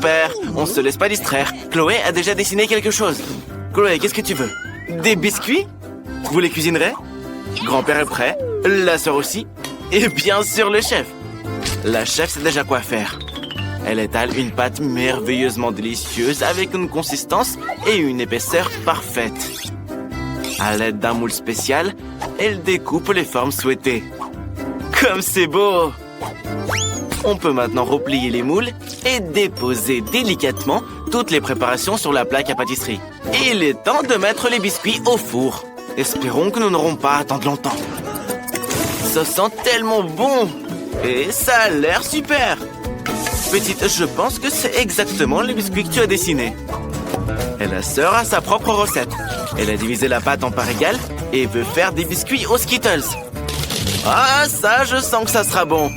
grand-père. On se laisse pas distraire. Chloé a déjà dessiné quelque chose. Chloé, qu'est-ce que tu veux? Des biscuits? Vous les cuisinerez? Grand-père est prêt. La sœur aussi. Et bien sûr le chef. La chef sait déjà quoi faire. Elle étale une pâte merveilleusement délicieuse avec une consistance et une épaisseur parfaite. À l'aide d'un moule spécial, elle découpe les formes souhaitées. Comme c'est beau! On peut maintenant replier les moules et déposer délicatement toutes les préparations sur la plaque à pâtisserie. Il est temps de mettre les biscuits au four. Espérons que nous n'aurons pas à attendre longtemps. Ça sent tellement bon! Et ça a l'air super! Petite, je pense que c'est exactement les biscuits que tu as dessinés. Et la sœur a sa propre recette. Elle a divisé la pâte en parts égales et veut faire des biscuits aux Skittles. Ah, ça, je sens que ça sera bon.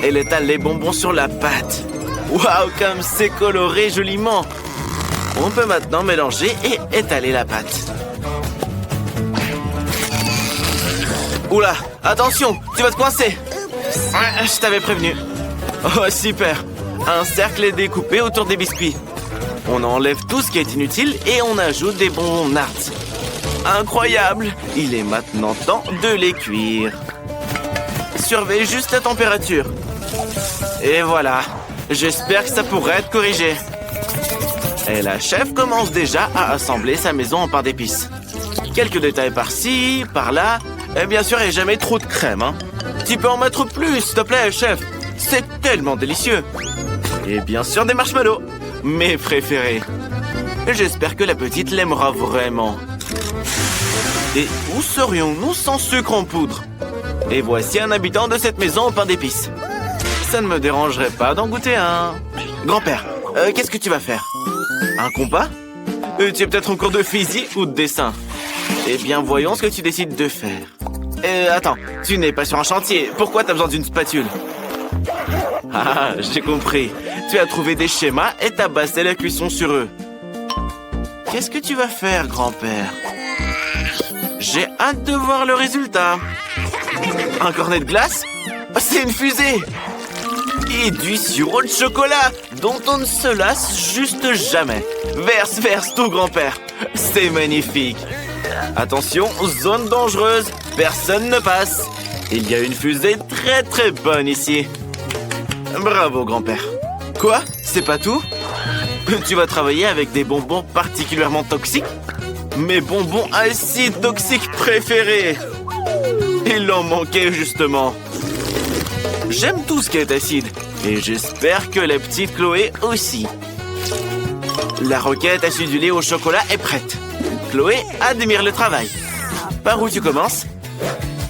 Elle étale les bonbons sur la pâte. Waouh, comme c'est coloré joliment. On peut maintenant mélanger et étaler la pâte. Oula, attention, tu vas te coincer. Je t'avais prévenu. Oh, super. Un cercle est découpé autour des biscuits. On enlève tout ce qui est inutile et on ajoute des bonbons Nards. Incroyable! Il est maintenant temps de les cuire. Surveille juste la température. Et voilà. J'espère que ça pourrait être corrigé. Et la chef commence déjà à assembler sa maison en pain d'épices. Quelques détails par-ci, par-là. Et bien sûr, il n'y a jamais trop de crème, hein. Tu peux en mettre plus, s'il te plaît, chef. C'est tellement délicieux. Et bien sûr, des marshmallows. Mes préférés. J'espère que la petite l'aimera vraiment. Et où serions-nous sans sucre en poudre? Et voici un habitant de cette maison au pain d'épices. Ça ne me dérangerait pas d'en goûter un. Grand-père, qu'est-ce que tu vas faire? Un compas? Tu es peut-être en cours de physique ou de dessin? Eh bien, voyons ce que tu décides de faire. Attends, tu n'es pas sur un chantier. Pourquoi t'as besoin d'une spatule? Ah, j'ai compris. Tu as trouvé des schémas et t'as basé la cuisson sur eux. Qu'est-ce que tu vas faire, grand-père? J'ai hâte de voir le résultat. Un cornet de glace? C'est une fusée! Et du sirop de chocolat dont on ne se lasse juste jamais. Verse tout, grand-père. C'est magnifique. Attention, zone dangereuse. Personne ne passe. Il y a une fusée très bonne ici. Bravo, grand-père. Quoi? C'est pas tout? Tu vas travailler avec des bonbons particulièrement toxiques? Mes bonbons acides toxiques préférés. Il en manquait justement. J'aime tout ce qui est acide. Et j'espère que la petite Chloé aussi. La roquette acidulée au chocolat est prête. Chloé admire le travail. Par où tu commences?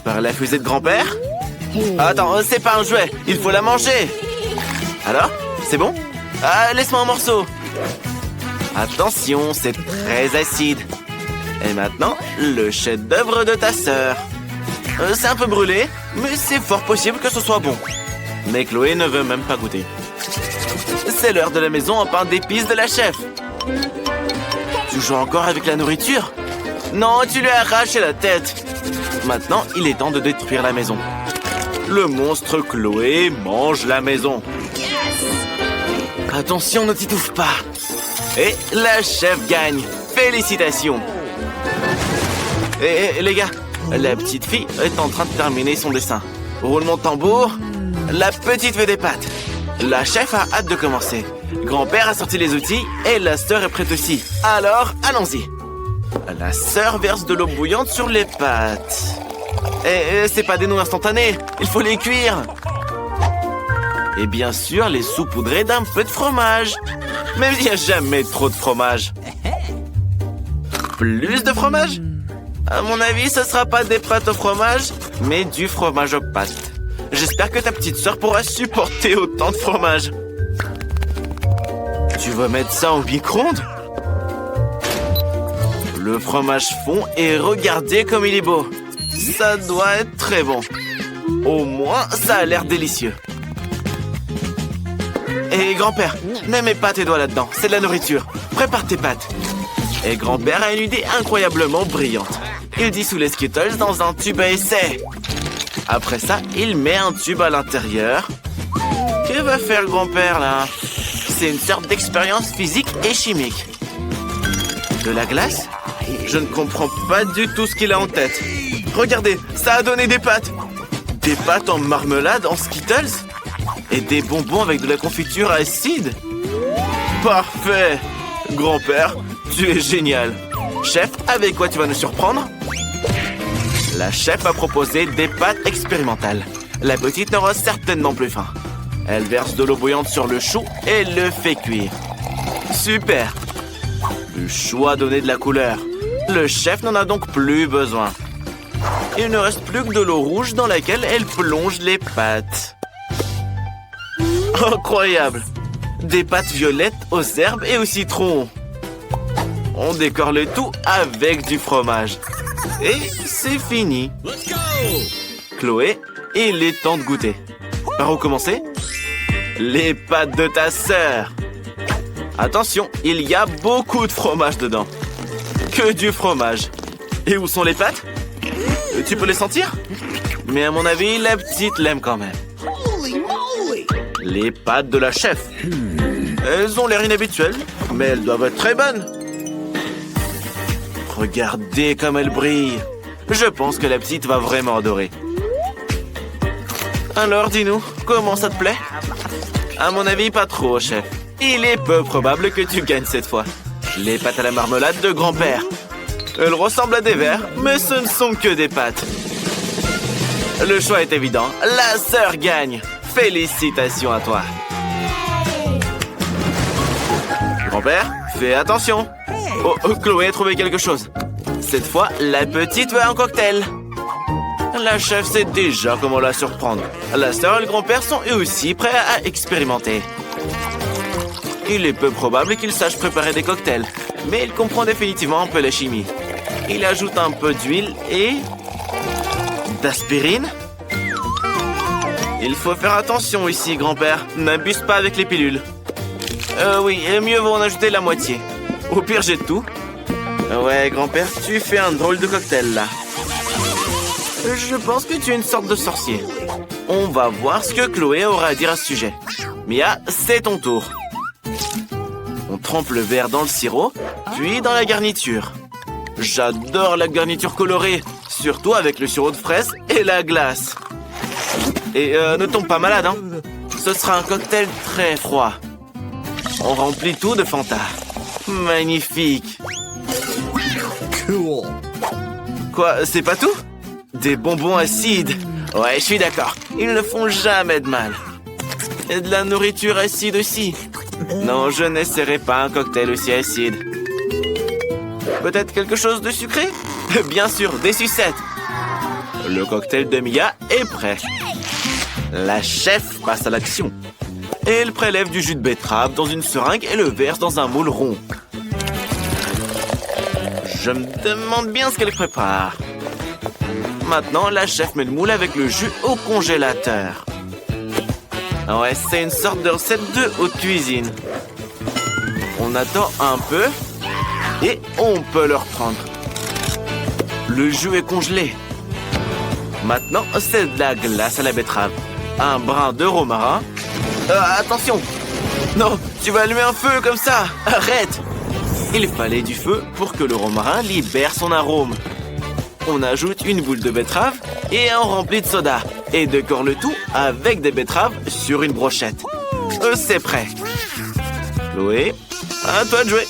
Par la fusée de grand-père? Attends, c'est pas un jouet. Il faut la manger. Alors? C'est bon? Ah, laisse-moi un morceau. Attention, c'est très acide. Et maintenant, le chef-d'œuvre de ta sœur. C'est un peu brûlé, mais c'est fort possible que ce soit bon. Mais Chloé ne veut même pas goûter. C'est l'heure de la maison en pain d'épices de la chef. Tu joues encore avec la nourriture? Non, tu lui as arraché la tête. Maintenant, il est temps de détruire la maison. Le monstre Chloé mange la maison. Attention, ne t'étouffe pas. Et la chef gagne. Félicitations. Et les gars, la petite fille est en train de terminer son dessin. Roulement de tambour. La petite fait des pâtes. La chef a hâte de commencer. Grand-père a sorti les outils et la sœur est prête aussi. Alors, allons-y. La sœur verse de l'eau bouillante sur les pâtes. Et c'est pas des noix instantanées. Il faut les cuire. Et bien sûr, les saupoudrer d'un peu de fromage. Mais il n'y a jamais trop de fromage. Plus de fromage? À mon avis, ce sera pas des pâtes au fromage, mais du fromage aux pâtes. J'espère que ta petite sœur pourra supporter autant de fromage. Tu vas mettre ça au micro-ondes? Le fromage fond et regardez comme il est beau. Ça doit être très bon. Au moins, ça a l'air délicieux. Et grand-père, ne mets pas tes doigts là-dedans, c'est de la nourriture. Prépare tes pâtes. Et grand-père a une idée incroyablement brillante. Il dissout les Skittles dans un tube à essai. Après ça, il met un tube à l'intérieur. Que va faire grand-père là? c'est une sorte d'expérience physique et chimique. De la glace? Je ne comprends pas du tout ce qu'il a en tête. Regardez, ça a donné des pâtes. Des pâtes en marmelade, en Skittles? Et des bonbons avec de la confiture acide? Parfait! Grand-père, tu es génial. Chef, avec quoi tu vas nous surprendre? La chef a proposé des pâtes expérimentales. La petite n'aura certainement plus faim. Elle verse de l'eau bouillante sur le chou et le fait cuire. Super! Le chou a donné de la couleur. Le chef n'en a donc plus besoin. Il ne reste plus que de l'eau rouge dans laquelle elle plonge les pâtes. Incroyable! Des pâtes violettes aux herbes et au citron. On décore le tout avec du fromage. Et c'est fini. Chloé, il est temps de goûter. Par où commencer? Les pâtes de ta sœur. Attention, il y a beaucoup de fromage dedans. Que du fromage. Et où sont les pâtes? Tu peux les sentir? Mais à mon avis, la petite l'aime quand même. Les pâtes de la chef. Elles ont l'air inhabituelles, mais elles doivent être très bonnes. Regardez comme elles brillent. Je pense que la petite va vraiment adorer. Alors, dis-nous, comment ça te plaît? À mon avis, pas trop, chef. Il est peu probable que tu gagnes cette fois. Les pâtes à la marmelade de grand-père. Elles ressemblent à des vers, mais ce ne sont que des pâtes. Le choix est évident. La sœur gagne. Félicitations à toi. Grand-père, fais attention. Oh, Chloé a trouvé quelque chose. Cette fois, la petite veut un cocktail. La chef sait déjà comment la surprendre. La sœur et le grand-père sont eux aussi prêts à expérimenter. Il est peu probable qu'il sache préparer des cocktails, mais il comprend définitivement un peu la chimie. Il ajoute un peu d'huile et... d'aspirine? Il faut faire attention ici, grand-père. N'abuse pas avec les pilules. Oui, mieux vaut en ajouter la moitié. Au pire, jette tout. Ouais, grand-père, tu fais un drôle de cocktail, là. Je pense que tu es une sorte de sorcier. On va voir ce que Chloé aura à dire à ce sujet. Mia, c'est ton tour. On trempe le verre dans le sirop, puis dans la garniture. J'adore la garniture colorée, surtout avec le sirop de fraise et la glace. Et ne tombe pas malade, hein. Ce sera un cocktail très froid. On remplit tout de Fanta. Magnifique. Quoi, c'est pas tout? Des bonbons acides. Ouais, je suis d'accord. Ils ne font jamais de mal. Et de la nourriture acide aussi. Non, je n'essaierai pas un cocktail aussi acide. Peut-être quelque chose de sucré? Bien sûr, des sucettes. Le cocktail de Mia est prêt. La chef passe à l'action. Elle prélève du jus de betterave dans une seringue et le verse dans un moule rond. Je me demande bien ce qu'elle prépare. Maintenant, la chef met le moule avec le jus au congélateur. Ouais, c'est une sorte de recette de haute cuisine. On attend un peu et on peut le reprendre. Le jus est congelé. Maintenant, c'est de la glace à la betterave. Un brin de romarin. Attention! Non, tu vas allumer un feu comme ça! Arrête! Il fallait du feu pour que le romarin libère son arôme. On ajoute une boule de betterave et un rempli de soda. Et décore le tout avec des betteraves sur une brochette. C'est prêt. Chloé, à toi de jouer.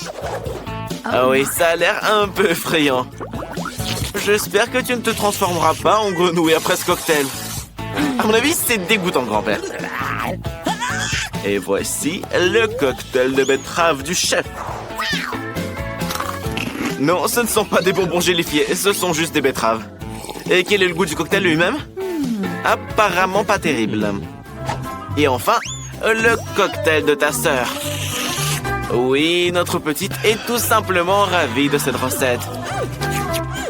Ah oui, ça a l'air un peu effrayant. J'espère que tu ne te transformeras pas en grenouille après ce cocktail. À mon avis, c'est dégoûtant, grand-père. Et voici le cocktail de betterave du chef. Non, ce ne sont pas des bonbons gélifiés, ce sont juste des betteraves. Et quel est le goût du cocktail lui-même? Apparemment pas terrible. Et enfin, le cocktail de ta sœur. Oui, notre petite est tout simplement ravie de cette recette.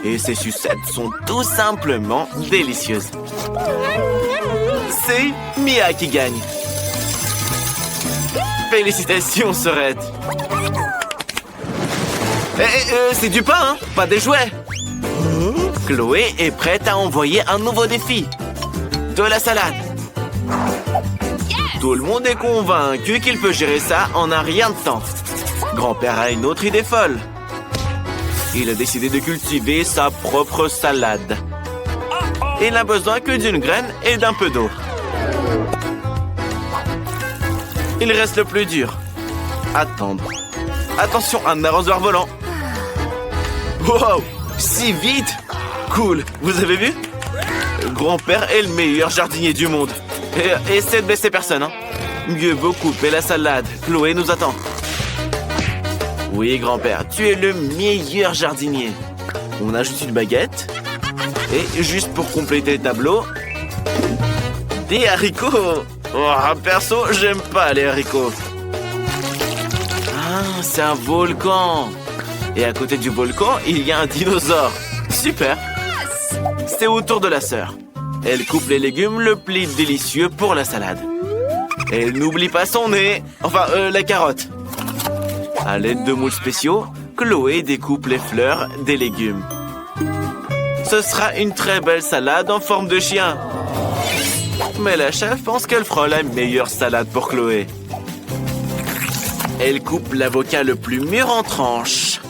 Et ces sucettes sont tout simplement délicieuses. C'est Mia qui gagne. Félicitations, sœurette. C'est du pain, hein? Pas des jouets. Chloé est prête à envoyer un nouveau défi. De la salade. Tout le monde est convaincu qu'il peut gérer ça en un rien de temps. Grand-père a une autre idée folle. Il a décidé de cultiver sa propre salade. Il n'a besoin que d'une graine et d'un peu d'eau. Il reste le plus dur. Attendre. Attention, un arrosoir volant. Wow, si vite! Cool, vous avez vu? Grand-père est le meilleur jardinier du monde. Et essaie de blesser personne, hein. Mieux vaut couper la salade. Chloé nous attend. Oui, grand-père, tu es le meilleur jardinier. On ajoute une baguette. Et juste pour compléter le tableau, des haricots. Oh, perso, j'aime pas les haricots. Ah, c'est un volcan. Et à côté du volcan, il y a un dinosaure. Super. C'est au tour de la sœur. Elle coupe les légumes le plus délicieux pour la salade. Elle n'oublie pas son nez. Enfin, la carotte. À l'aide de moules spéciaux, Chloé découpe les fleurs des légumes. Ce sera une très belle salade en forme de chien. Mais la chef pense qu'elle fera la meilleure salade pour Chloé. Elle coupe l'avocat le plus mûr en tranches.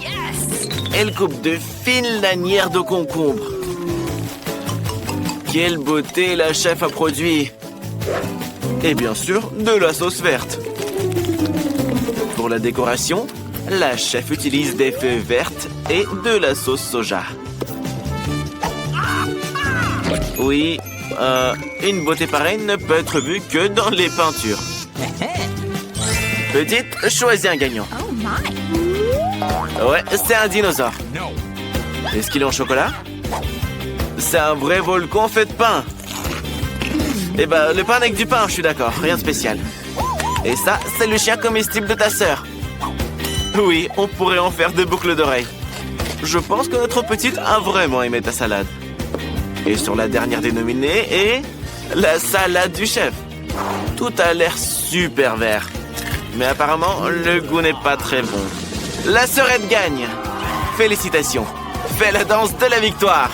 Elle coupe de fines lanières de concombre. Quelle beauté la chef a produit! Et bien sûr, de la sauce verte. Pour la décoration, la chef utilise des feuilles vertes et de la sauce soja. Oui, une beauté pareille ne peut être vue que dans les peintures. Petite, choisis un gagnant. Ouais, c'est un dinosaure. Est-ce qu'il est en chocolat? C'est un vrai volcan fait de pain. Eh ben, le pain avec du pain, je suis d'accord, rien de spécial. Et ça, c'est le chien comestible de ta sœur. Oui, on pourrait en faire des boucles d'oreilles. Je pense que notre petite a vraiment aimé ta salade. Et sur la dernière dénominée est la salade du chef. Tout a l'air super vert. Mais apparemment, le goût n'est pas très bon. La sœurette gagne. Félicitations. Fais la danse de la victoire.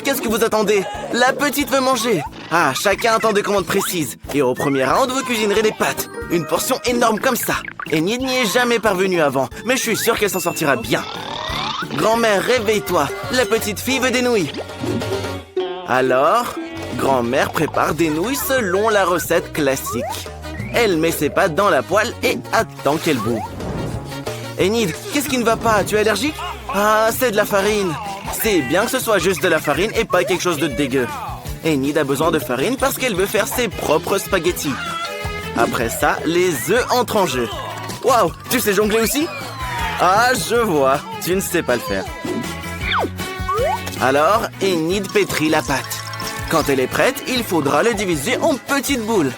Qu'est-ce que vous attendez? La petite veut manger. Ah, chacun attend des commandes précises. Et au premier round, vous cuisinerez des pâtes. Une portion énorme comme ça. Enid n'y est jamais parvenue avant, mais je suis sûr qu'elle s'en sortira bien. Grand-mère, réveille-toi. La petite fille veut des nouilles. Alors, grand-mère prépare des nouilles selon la recette classique. Elle met ses pâtes dans la poêle et attend qu'elles bout. Enid, qu'est-ce qui ne va pas? Tu es allergique? Ah, c'est de la farine. C'est bien que ce soit juste de la farine et pas quelque chose de dégueu. Enid a besoin de farine parce qu'elle veut faire ses propres spaghettis. Après ça, les œufs entrent en jeu. Waouh, tu sais jongler aussi? Ah, je vois, tu ne sais pas le faire. Alors, Enid pétrit la pâte. Quand elle est prête, il faudra le diviser en petites boules.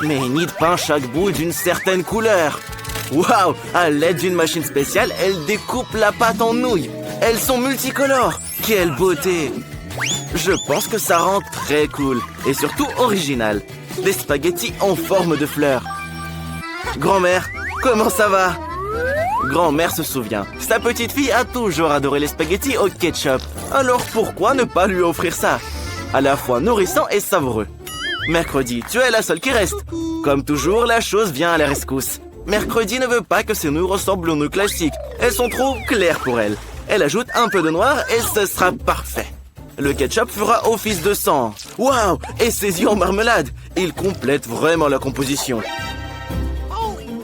Mais Enid peint chaque boule d'une certaine couleur. Waouh, à l'aide d'une machine spéciale, elle découpe la pâte en nouilles. Elles sont multicolores. Quelle beauté! Je pense que ça rend très cool et surtout original. Des spaghettis en forme de fleurs. Grand-mère, comment ça va? Grand-mère se souvient. Sa petite fille a toujours adoré les spaghettis au ketchup. Alors pourquoi ne pas lui offrir ça? À la fois nourrissant et savoureux. Mercredi, tu es la seule qui reste. Comme toujours, la chose vient à la rescousse. Mercredi ne veut pas que ses nouilles ressemblent aux nouilles classiques. Elles sont trop claires pour elle. Elle ajoute un peu de noir et ce sera parfait. Le ketchup fera office de sang. Waouh! Et ses yeux en marmelade. Il complète vraiment la composition.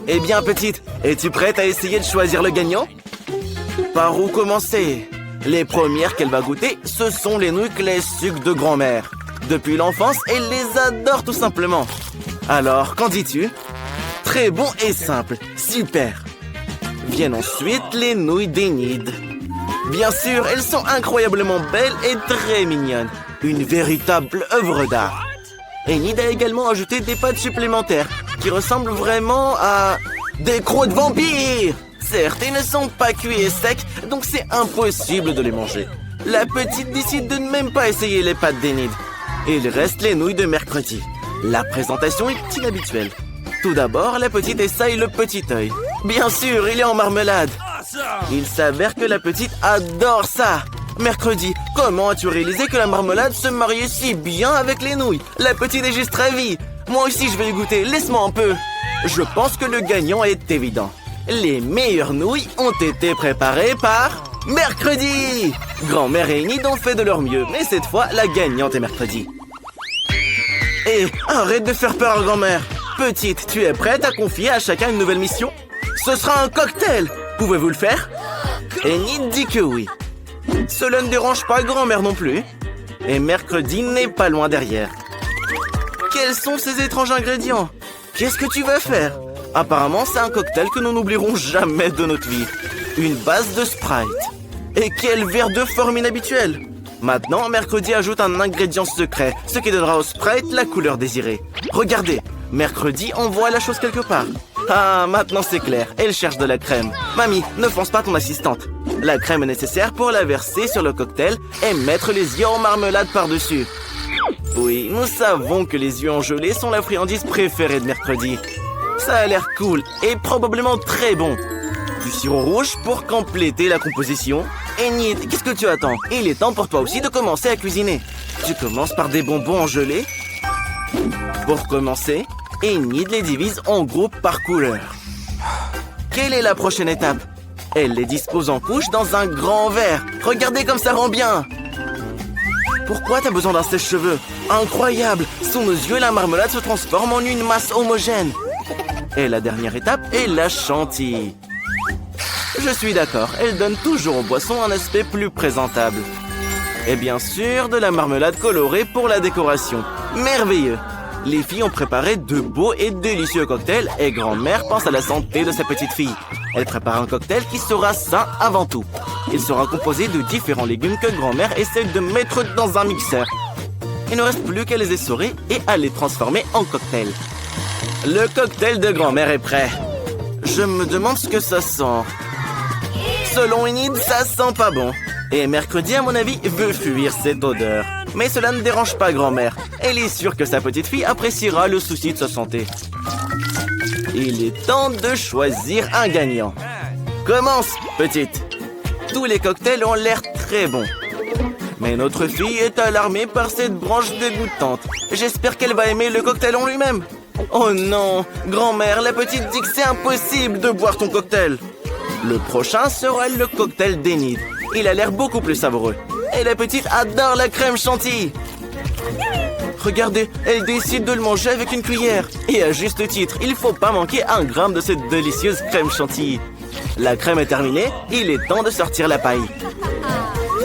Eh bien, petite, es-tu prête à essayer de choisir le gagnant? Par où commencer? Les premières qu'elle va goûter, ce sont les nouilles classiques de grand-mère. Depuis l'enfance, elle les adore tout simplement. Alors, qu'en dis-tu? Très bon et simple. Super. Viennent ensuite les nouilles d'Enid. Bien sûr, elles sont incroyablement belles et très mignonnes. Une véritable œuvre d'art. Enid a également ajouté des pâtes supplémentaires qui ressemblent vraiment à des croûtes de vampires. Certes, ils ne sont pas cuits et secs, donc c'est impossible de les manger. La petite décide de ne même pas essayer les pâtes d'Enid. Il reste les nouilles de mercredi. La présentation est inhabituelle. Tout d'abord, la petite essaye le petit œil. Bien sûr, il est en marmelade. Il s'avère que la petite adore ça. Mercredi, comment as-tu réalisé que la marmelade se mariait si bien avec les nouilles? La petite est juste ravie. Moi aussi, je vais y goûter. Laisse-moi un peu. Je pense que le gagnant est évident. Les meilleures nouilles ont été préparées par Mercredi. Grand-mère et Enid ont fait de leur mieux, mais cette fois, la gagnante est Mercredi. Hé, arrête de faire peur à grand-mère. Petite, tu es prête à confier à chacun une nouvelle mission? Ce sera un cocktail. Pouvez-vous le faire? Enid dit que oui. Cela ne dérange pas grand-mère non plus. Et Mercredi n'est pas loin derrière. Quels sont ces étranges ingrédients? Qu'est-ce que tu vas faire? Apparemment, c'est un cocktail que nous n'oublierons jamais de notre vie. Une base de Sprite. Et quel verre de forme inhabituelle! Maintenant, Mercredi ajoute un ingrédient secret, ce qui donnera au Sprite la couleur désirée. Regardez, Mercredi envoie la chose quelque part. Ah, maintenant c'est clair, elle cherche de la crème. Mamie, ne fonce pas ton assistante. La crème est nécessaire pour la verser sur le cocktail et mettre les yeux en marmelade par-dessus. Oui, nous savons que les yeux en gelée sont la friandise préférée de Mercredi. Ça a l'air cool et probablement très bon. Du sirop rouge pour compléter la composition. Enid, qu'est-ce que tu attends? Il est temps pour toi aussi de commencer à cuisiner. Tu commences par des bonbons en gelée. Pour commencer, Enid les divise en groupes par couleur. Quelle est la prochaine étape? Elle les dispose en couches dans un grand verre. Regardez comme ça rend bien. Pourquoi t'as besoin d'un sèche-cheveux? Incroyable! Sous nos yeux, la marmelade se transforme en une masse homogène. Et la dernière étape est la chantilly. Je suis d'accord, elle donne toujours aux boissons un aspect plus présentable. Et bien sûr, de la marmelade colorée pour la décoration. Merveilleux! Les filles ont préparé de beaux et délicieux cocktails et grand-mère pense à la santé de sa petite fille. Elle prépare un cocktail qui sera sain avant tout. Il sera composé de différents légumes que grand-mère essaie de mettre dans un mixeur. Il ne reste plus qu'à les essorer et à les transformer en cocktail. Le cocktail de grand-mère est prêt. Je me demande ce que ça sent. Selon Enid, ça sent pas bon. Et Mercredi, à mon avis, veut fuir cette odeur. Mais cela ne dérange pas grand-mère. Elle est sûre que sa petite fille appréciera le souci de sa santé. Il est temps de choisir un gagnant. Commence, petite. Tous les cocktails ont l'air très bons. Mais notre fille est alarmée par cette branche dégoûtante. J'espère qu'elle va aimer le cocktail en lui-même. Oh non, grand-mère, la petite dit que c'est impossible de boire ton cocktail. Le prochain sera le cocktail d'Enid. Il a l'air beaucoup plus savoureux. Et la petite adore la crème chantilly. Regardez, elle décide de le manger avec une cuillère. Et à juste titre, il ne faut pas manquer un gramme de cette délicieuse crème chantilly. La crème est terminée, il est temps de sortir la paille.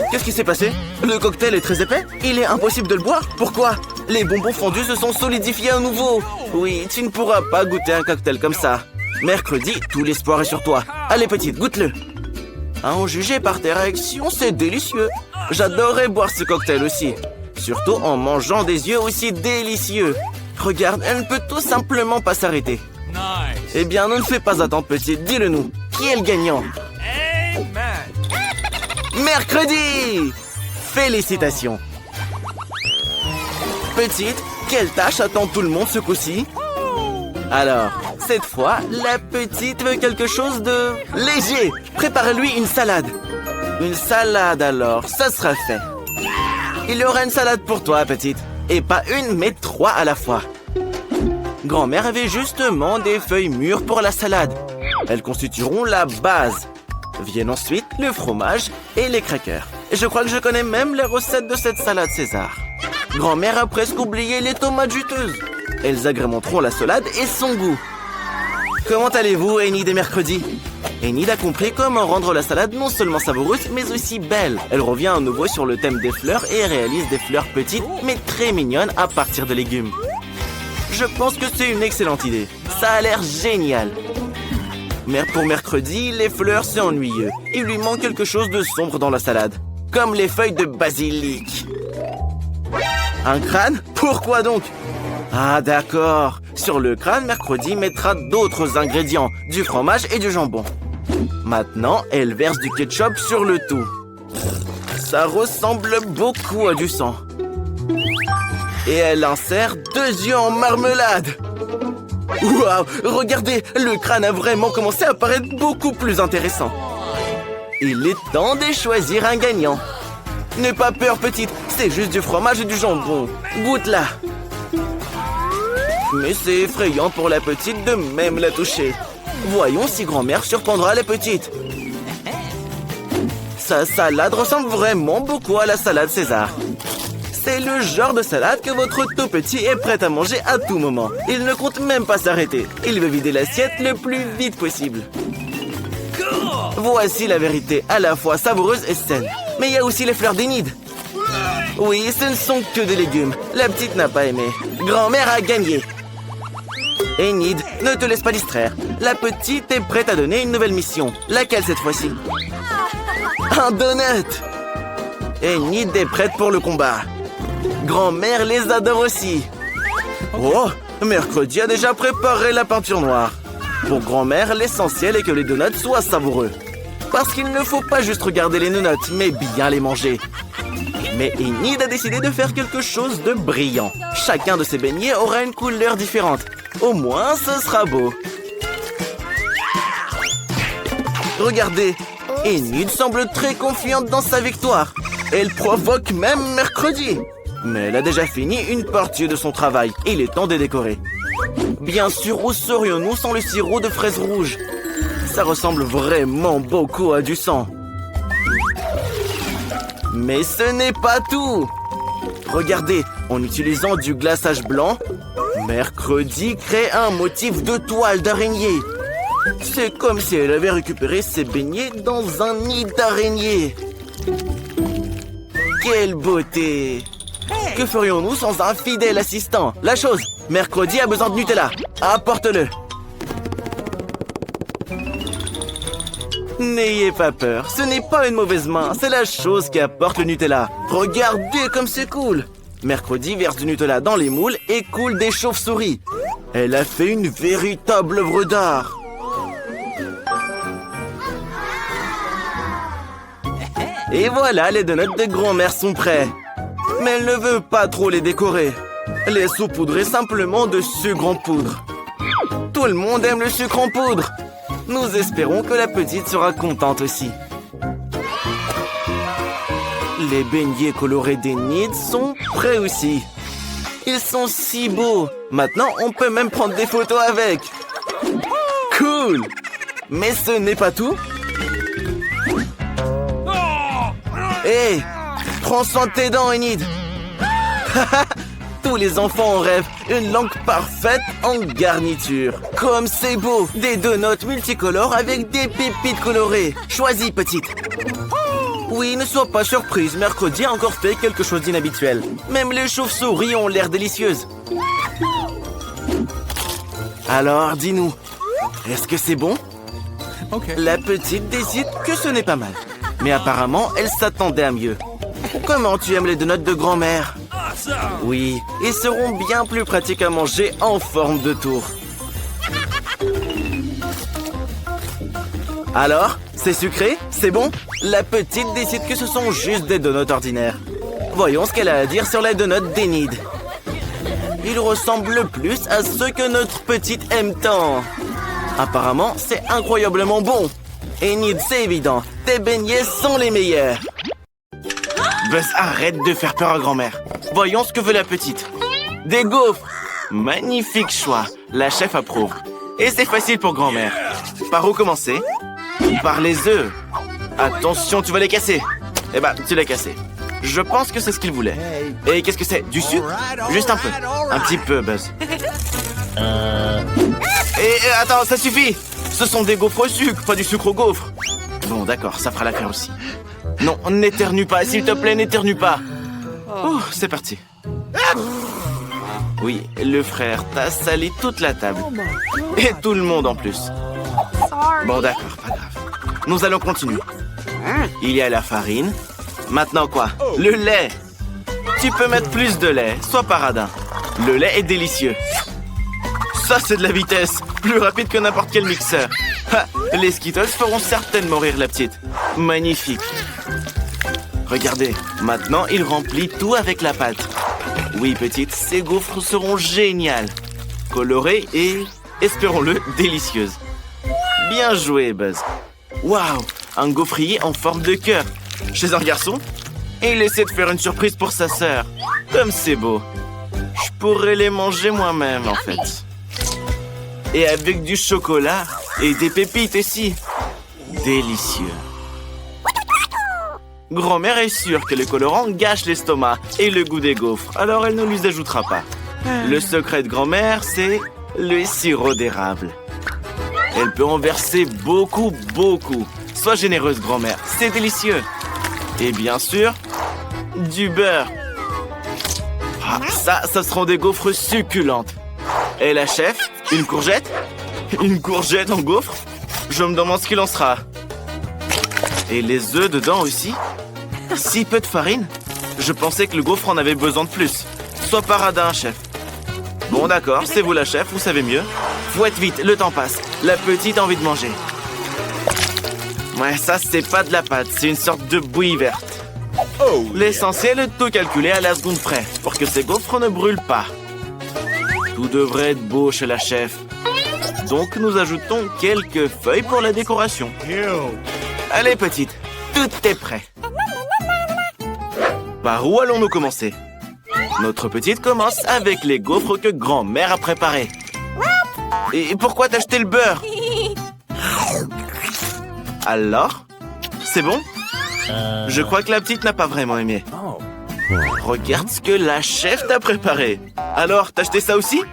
Qu'est-ce qui s'est passé? Le cocktail est très épais? Il est impossible de le boire? Pourquoi? Les bonbons fondus se sont solidifiés à nouveau. Oui, tu ne pourras pas goûter un cocktail comme ça. Mercredi, tout l'espoir est sur toi. Allez petite, goûte-le. À en juger par tes réactions, c'est délicieux. J'adorerais boire ce cocktail aussi. Surtout en mangeant des yeux aussi délicieux. Regarde, elle ne peut tout simplement pas s'arrêter. Eh bien, ne fais pas attendre petite, dis-le nous. Qui est le gagnant? Mercredi! Félicitations. Petite, quelle tâche attend tout le monde ce coup-ci? Alors, cette fois, la petite veut quelque chose de léger. Prépare-lui une salade. Une salade alors, ça sera fait. Il y aura une salade pour toi, petite. Et pas une, mais 3 à la fois. Grand-mère avait justement des feuilles mûres pour la salade. Elles constitueront la base. Viennent ensuite le fromage et les crackers. Et je crois que je connais même les recettes de cette salade César. Grand-mère a presque oublié les tomates juteuses. Elles agrémenteront la salade et son goût. Comment allez-vous, Enid et Mercredi? Enid a compris comment rendre la salade non seulement savoureuse, mais aussi belle. Elle revient à nouveau sur le thème des fleurs et réalise des fleurs petites, mais très mignonnes à partir de légumes. Je pense que c'est une excellente idée. Ça a l'air génial. Mais pour Mercredi, les fleurs, c'est ennuyeux. Il lui manque quelque chose de sombre dans la salade. Comme les feuilles de basilic. Un crâne? Pourquoi donc? Ah d'accord. Sur le crâne, Mercredi mettra d'autres ingrédients, du fromage et du jambon. Maintenant, elle verse du ketchup sur le tout. Ça ressemble beaucoup à du sang. Et elle insère 2 yeux en marmelade. Waouh, regardez, le crâne a vraiment commencé à paraître beaucoup plus intéressant. Il est temps de choisir un gagnant. N'aie pas peur, petite, c'est juste du fromage et du jambon. Goûte-la. Mais c'est effrayant pour la petite de même la toucher. Voyons si grand-mère surprendra la petite. Sa salade ressemble vraiment beaucoup à la salade César. C'est le genre de salade que votre tout petit est prêt à manger à tout moment. Il ne compte même pas s'arrêter. Il veut vider l'assiette le plus vite possible. Voici la vérité, à la fois savoureuse et saine. Mais il y a aussi les fleurs d'Enid. Oui, ce ne sont que des légumes. La petite n'a pas aimé. Grand-mère a gagné. Enid, ne te laisse pas distraire. La petite est prête à donner une nouvelle mission. Laquelle cette fois-ci? Un donut! Enid est prête pour le combat. Grand-mère les adore aussi. Oh, mercredi a déjà préparé la peinture noire. Pour grand-mère, l'essentiel est que les donuts soient savoureux. Parce qu'il ne faut pas juste regarder les donuts, mais bien les manger. Mais Enid a décidé de faire quelque chose de brillant. Chacun de ses beignets aura une couleur différente. Au moins, ce sera beau. Regardez, Enid semble très confiante dans sa victoire. Elle provoque même mercredi. Mais elle a déjà fini une partie de son travail. Il est temps de décorer. Bien sûr, où serions-nous sans le sirop de fraises rouges? Ça ressemble vraiment beaucoup à du sang. Mais ce n'est pas tout. Regardez, en utilisant du glaçage blanc, mercredi crée un motif de toile d'araignée. C'est comme si elle avait récupéré ses beignets dans un nid d'araignée. Quelle beauté! Que ferions-nous sans un fidèle assistant? La chose, mercredi a besoin de Nutella. Apporte-le. N'ayez pas peur, ce n'est pas une mauvaise main, c'est la chose qui apporte le Nutella. Regardez comme c'est cool. Mercredi verse du Nutella dans les moules et coule des chauves-souris. Elle a fait une véritable œuvre d'art. Et voilà, les donuts de grand-mère sont prêts. Mais elle ne veut pas trop les décorer. Les saupoudrer simplement de sucre en poudre. Tout le monde aime le sucre en poudre. Nous espérons que la petite sera contente aussi. Les beignets colorés d'Enid sont prêts aussi. Ils sont si beaux. Maintenant, on peut même prendre des photos avec. Cool! Mais ce n'est pas tout. Hé! Prends soin de tes dents, Enid. Tous les enfants en rêvent. Une langue parfaite en garniture. Comme c'est beau. Des donuts multicolores avec des pépites colorées. Choisis, petite. Oui, ne sois pas surprise. Mercredi a encore fait quelque chose d'inhabituel. Même les chauves-souris ont l'air délicieuses. Alors, dis-nous. Est-ce que c'est bon? La petite décide que ce n'est pas mal. Mais apparemment, elle s'attendait à mieux. Comment tu aimes les donuts de grand-mère? Oui, ils seront bien plus pratiques à manger en forme de tour. Alors, c'est sucré? C'est bon? La petite décide que ce sont juste des donuts ordinaires. Voyons ce qu'elle a à dire sur les donuts d'Enid. Ils ressemblent plus à ceux que notre petite aime tant. Apparemment, c'est incroyablement bon. Enid, c'est évident. Tes beignets sont les meilleurs. Buzz, arrête de faire peur à grand-mère. Voyons ce que veut la petite. Des gaufres. Magnifique choix. La chef approuve. Et c'est facile pour grand-mère. Par où commencer? Par les œufs. Attention, tu vas les casser. Eh ben, tu l'as cassé. Je pense que c'est ce qu'il voulait. Et qu'est-ce que c'est? Du sucre? Juste un peu. Un petit peu, Buzz. Et attends, ça suffit. Ce sont des gaufres au sucre, pas du sucre au gaufre. Bon, d'accord, ça fera l'affaire aussi. Non, n'éternue pas, s'il te plaît, n'éternue pas. Oh, c'est parti. Oui, le frère t'a sali toute la table. Et tout le monde en plus. Bon, d'accord, pas grave. Nous allons continuer. Il y a la farine. Maintenant quoi? Le lait. Tu peux mettre plus de lait, sois pas radin. Le lait est délicieux. Ça, c'est de la vitesse. Plus rapide que n'importe quel mixeur. Ha, les Skittles feront certainement rire la petite. Magnifique. Regardez, maintenant, il remplit tout avec la pâte. Oui, petite, ces gaufres seront géniales. Colorées et, espérons-le, délicieuses. Bien joué, Buzz. Waouh, un gaufrier en forme de cœur. Chez un garçon? Et il essaie de faire une surprise pour sa sœur. Comme c'est beau. Je pourrais les manger moi-même, en fait. Et avec du chocolat et des pépites aussi. Délicieux. Grand-mère est sûre que le colorant gâche l'estomac et le goût des gaufres, alors elle ne les ajoutera pas. Le secret de grand-mère, c'est le sirop d'érable. Elle peut en verser beaucoup, beaucoup. Sois généreuse, grand-mère, c'est délicieux. Et bien sûr, du beurre. Ah, ça seront des gaufres succulentes. Et la chef, une courgette? Une courgette en gaufre? Je me demande ce qu'il en sera. Et les œufs dedans aussi? Si peu de farine? Je pensais que le gaufre en avait besoin de plus. Sois pas radin, chef. Bon, d'accord, c'est vous la chef, vous savez mieux. Fouette vite, le temps passe. La petite a envie de manger. Ouais, ça, c'est pas de la pâte, c'est une sorte de bouillie verte. L'essentiel est de tout calculer à la seconde près, pour que ces gaufres ne brûlent pas. Tout devrait être beau chez la chef. Donc, nous ajoutons quelques feuilles pour la décoration. Allez, petite, tout est prêt. Par où allons-nous commencer? Notre petite commence avec les gaufres que grand-mère a préparées. Et pourquoi t'as acheté le beurre? Alors? C'est bon? Je crois que la petite n'a pas vraiment aimé. Regarde ce que la chef t'a préparé. Alors, t'as acheté ça aussi?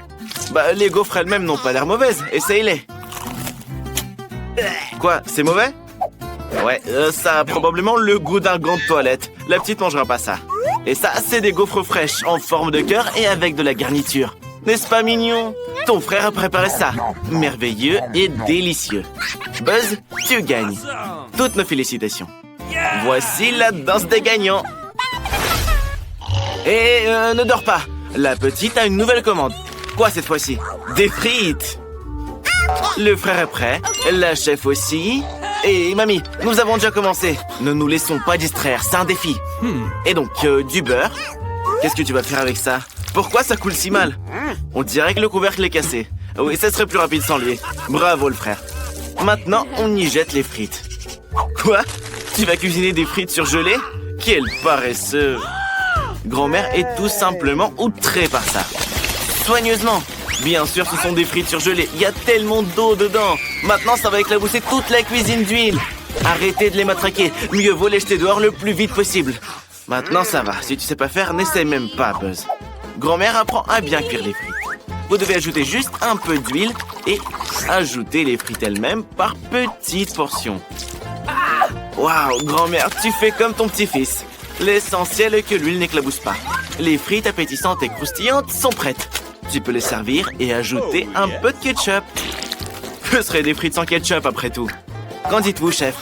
Bah, les gaufres elles-mêmes n'ont pas l'air mauvaises. Essaye-les. Quoi, c'est mauvais? Ouais, ça a probablement le goût d'un gant de toilette. La petite mangera pas ça. Et ça, c'est des gaufres fraîches, en forme de cœur et avec de la garniture. N'est-ce pas mignon? Ton frère a préparé ça. Merveilleux et délicieux. Buzz, tu gagnes. Toutes nos félicitations. Voici la danse des gagnants. Et ne dors pas. La petite a une nouvelle commande. Quoi cette fois-ci? Des frites. Le frère est prêt. La chef aussi. Et mamie, nous avons déjà commencé. Ne nous laissons pas distraire, c'est un défi. Et donc, du beurre. Qu'est-ce que tu vas faire avec ça? Pourquoi ça coule si mal? On dirait que le couvercle est cassé. Oui, ça serait plus rapide sans lui. Bravo le frère. Maintenant, on y jette les frites. Quoi? Tu vas cuisiner des frites surgelées? Quel paresseux! Grand-mère est tout simplement outrée par ça. Soigneusement. Bien sûr, ce sont des frites surgelées. Il y a tellement d'eau dedans. Maintenant, ça va éclabousser toute la cuisine d'huile. Arrêtez de les matraquer. Mieux vaut les jeter dehors le plus vite possible. Maintenant, ça va. Si tu sais pas faire, n'essaie même pas, Buzz. Grand-mère apprend à bien cuire les frites. Vous devez ajouter juste un peu d'huile et ajouter les frites elles-mêmes par petites portions. Waouh, grand-mère, tu fais comme ton petit-fils. L'essentiel est que l'huile n'éclabousse pas. Les frites appétissantes et croustillantes sont prêtes. Tu peux les servir et ajouter un peu de ketchup. Que seraient des frites sans ketchup après tout? Qu'en dites-vous, chef?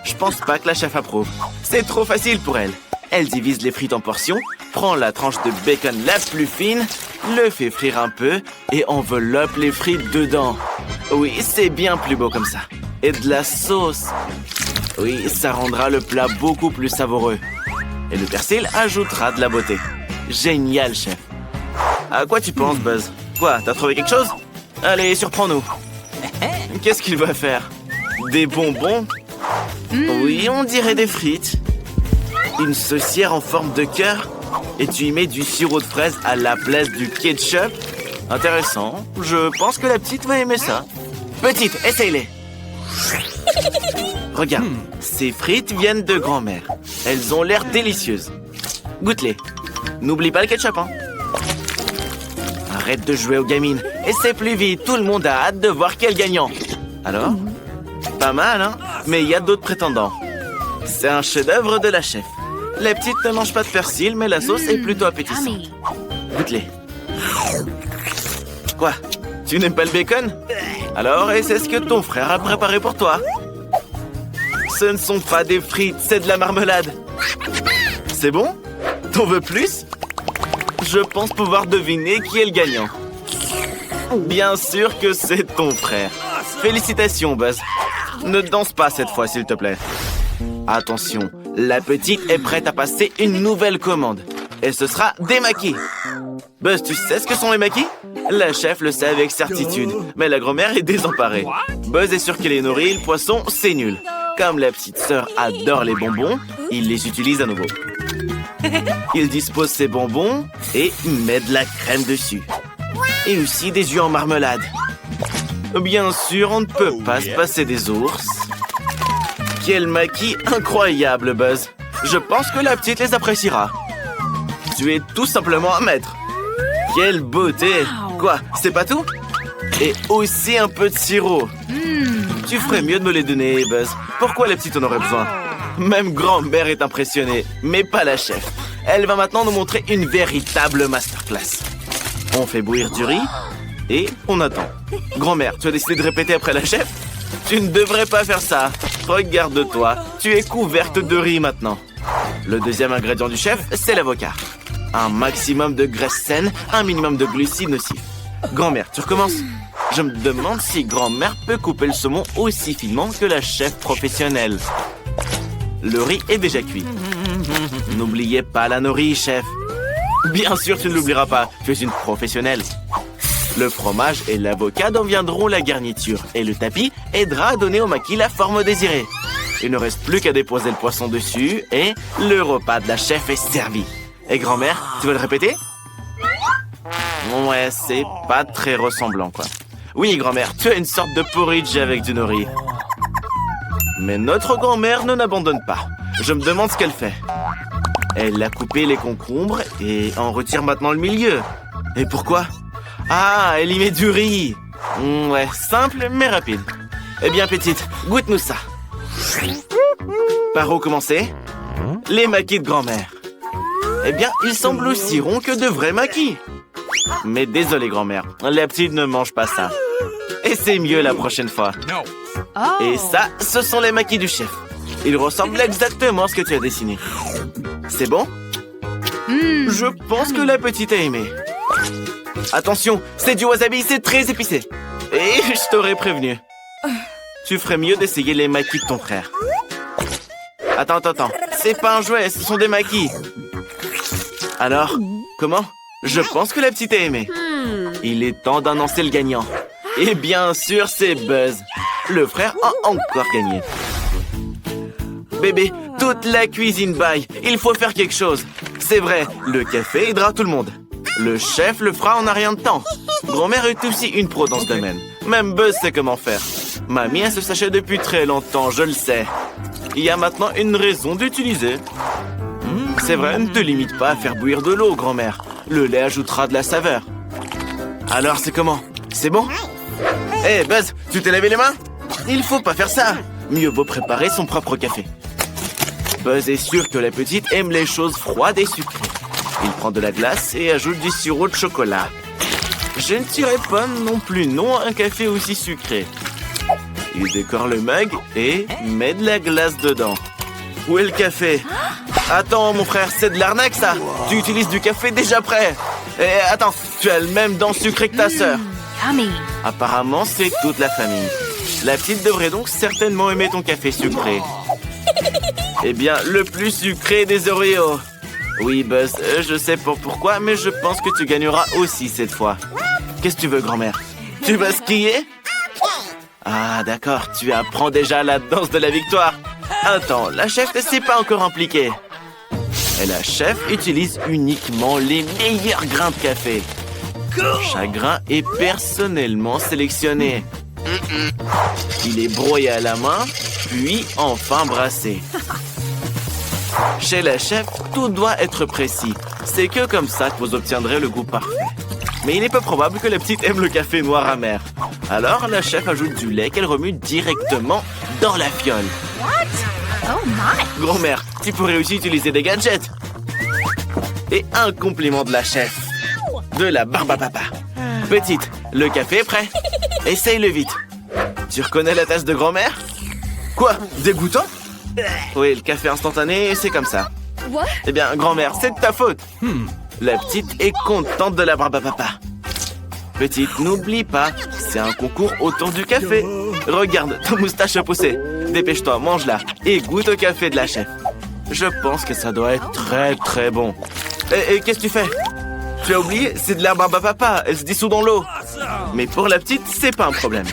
Je pense pas que la chef approuve. C'est trop facile pour elle. Elle divise les frites en portions, prend la tranche de bacon la plus fine, le fait frire un peu et enveloppe les frites dedans. Oui, c'est bien plus beau comme ça. Et de la sauce. Oui, ça rendra le plat beaucoup plus savoureux. Et le persil ajoutera de la beauté. Génial, chef. À quoi tu penses, Buzz? Quoi, t'as trouvé quelque chose? Allez, surprends-nous. Qu'est-ce qu'il va faire? Des bonbons? Oui, on dirait des frites. Une saucière en forme de cœur? Et tu y mets du sirop de fraise à la place du ketchup? Intéressant. Je pense que la petite va aimer ça. Petite, essaye-les. Regarde, ces frites viennent de grand-mère. Elles ont l'air délicieuses. Goûte-les. N'oublie pas le ketchup, hein. Arrête de jouer aux gamines. Essaie plus vite, tout le monde a hâte de voir quel gagnant. Alors? Pas mal, hein? Mais il y a d'autres prétendants. C'est un chef-d'œuvre de la chef. La petite ne mange pas de persil, mais la sauce est plutôt appétissante. Goûte-les. Quoi? Tu n'aimes pas le bacon? Alors, et c'est ce que ton frère a préparé pour toi. Ce ne sont pas des frites, c'est de la marmelade. C'est bon? T'en veux plus? Je pense pouvoir deviner qui est le gagnant. Bien sûr que c'est ton frère. Félicitations, Buzz. Ne danse pas cette fois, s'il te plaît. Attention, la petite est prête à passer une nouvelle commande. Et ce sera des maquis. Buzz, tu sais ce que sont les maquis? La chef le sait avec certitude, mais la grand-mère est désemparée. Buzz est sûr qu'il est nourri, le poisson, c'est nul. Comme la petite sœur adore les bonbons, il les utilise à nouveau. Il dispose ses bonbons et met de la crème dessus. Et aussi des yeux en marmelade. Bien sûr, on ne peut pas se passer des ours. Quel maquis incroyable, Buzz. Je pense que la petite les appréciera. Tu es tout simplement un maître. Quelle beauté. Quoi, c'est pas tout? Et aussi un peu de sirop. Tu ferais mieux de me les donner, Buzz. Pourquoi la petite en aurait besoin? Même grand-mère est impressionnée, mais pas la chef. Elle va maintenant nous montrer une véritable masterclass. On fait bouillir du riz et on attend. Grand-mère, tu as décidé de répéter après la chef? Tu ne devrais pas faire ça. Regarde-toi, tu es couverte de riz maintenant. Le deuxième ingrédient du chef, c'est l'avocat. Un maximum de graisse saine, un minimum de glucides nocifs. Grand-mère, tu recommences? Je me demande si grand-mère peut couper le saumon aussi finement que la chef professionnelle. Le riz est déjà cuit. N'oubliez pas la nori, chef. Bien sûr, tu ne l'oublieras pas. Tu es une professionnelle. Le fromage et l'avocat deviendront la garniture. Et le tapis aidera à donner au maquis la forme désirée. Il ne reste plus qu'à déposer le poisson dessus et le repas de la chef est servi. Et grand-mère, tu veux le répéter? Ouais, c'est pas très ressemblant, quoi. Oui, grand-mère, tu as une sorte de porridge avec du nori. Mais notre grand-mère ne n'abandonne pas. Je me demande ce qu'elle fait. Elle a coupé les concombres et en retire maintenant le milieu. Et pourquoi? Ah, elle y met du riz. Ouais, simple mais rapide. Eh bien, petite, goûte-nous ça. Par où commencer? Les maquis de grand-mère. Eh bien, ils semblent aussi ronds que de vrais maquis. Mais désolé, grand-mère, la petite ne mange pas ça. Et c'est mieux la prochaine fois. Et ça, ce sont les maquis du chef. Ils ressemblent exactement à ce que tu as dessiné. C'est bon? Je pense que la petite a aimé. Attention, c'est du wasabi, c'est très épicé. Et je t'aurais prévenu. Tu ferais mieux d'essayer les maquis de ton frère. Attends. C'est pas un jouet, ce sont des maquis. Alors, comment? Je pense que la petite a aimé. Il est temps d'annoncer le gagnant. Et bien sûr, c'est Buzz. Le frère a encore gagné. Bébé, toute la cuisine baille. Il faut faire quelque chose. C'est vrai, le café aidera tout le monde. Le chef le fera en un rien de temps. Grand-mère est aussi une pro dans ce domaine. Même Buzz sait comment faire. Mamie a ce sachet depuis très longtemps, je le sais. Il y a maintenant une raison d'utiliser. C'est vrai, ne te limite pas à faire bouillir de l'eau, grand-mère. Le lait ajoutera de la saveur. Alors, c'est comment? C'est bon? Hé, Buzz, tu t'es lavé les mains? Il faut pas faire ça. Mieux vaut préparer son propre café. Buzz est sûr que la petite aime les choses froides et sucrées. Il prend de la glace et ajoute du sirop de chocolat. Je ne dirais pas non plus non à un café aussi sucré. Il décore le mug et met de la glace dedans. Où est le café? Attends, mon frère, c'est de l'arnaque, ça. Tu utilises du café déjà prêt. Et attends, tu as le même dent sucré que ta sœur. Apparemment, c'est toute la famille. La petite devrait donc certainement aimer ton café sucré. Eh bien, le plus sucré des Oreos. Oui, Buzz, je sais pas pourquoi, mais je pense que tu gagneras aussi cette fois. Qu'est-ce que tu veux, grand-mère? Tu vas skier? Ah, d'accord, tu apprends déjà la danse de la victoire. Attends, la chef ne s'est pas encore impliquée. Et la chef utilise uniquement les meilleurs grains de café. Chaque grain est personnellement sélectionné. Il est broyé à la main, puis enfin brassé. Chez la chef, tout doit être précis. C'est que comme ça que vous obtiendrez le goût parfait. Mais il est peu probable que la petite aime le café noir amer. Alors la chef ajoute du lait qu'elle remue directement dans la fiole. Grand-mère, tu pourrais aussi utiliser des gadgets. Et un compliment de la chef. De la barbe à papa. Petite, le café est prêt. Essaye-le vite. Tu reconnais la tasse de grand-mère? Quoi? Dégoûtant? Oui, le café instantané, c'est comme ça. Eh bien, grand-mère, c'est de ta faute. La petite est contente de la barbe à papa. Petite, n'oublie pas, c'est un concours autour du café. Regarde, ta moustache a poussé. Dépêche-toi, mange-la et goûte au café de la chef. Je pense que ça doit être très très bon. Et qu'est-ce que tu fais? Tu as oublié, c'est de la barbe à papa, elle se dissout dans l'eau. Mais pour la petite, c'est pas un problème.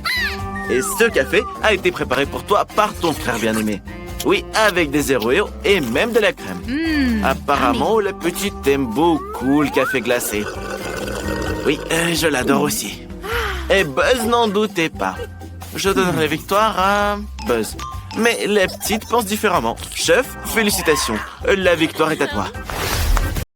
Et ce café a été préparé pour toi par ton frère bien-aimé. Oui, avec des Oreo et même de la crème. Apparemment, la petite aime beaucoup le café glacé. Oui, je l'adore aussi. Et Buzz n'en doutait pas. Je donnerai la victoire à Buzz. Mais la petite pense différemment. Chef, félicitations. La victoire est à toi.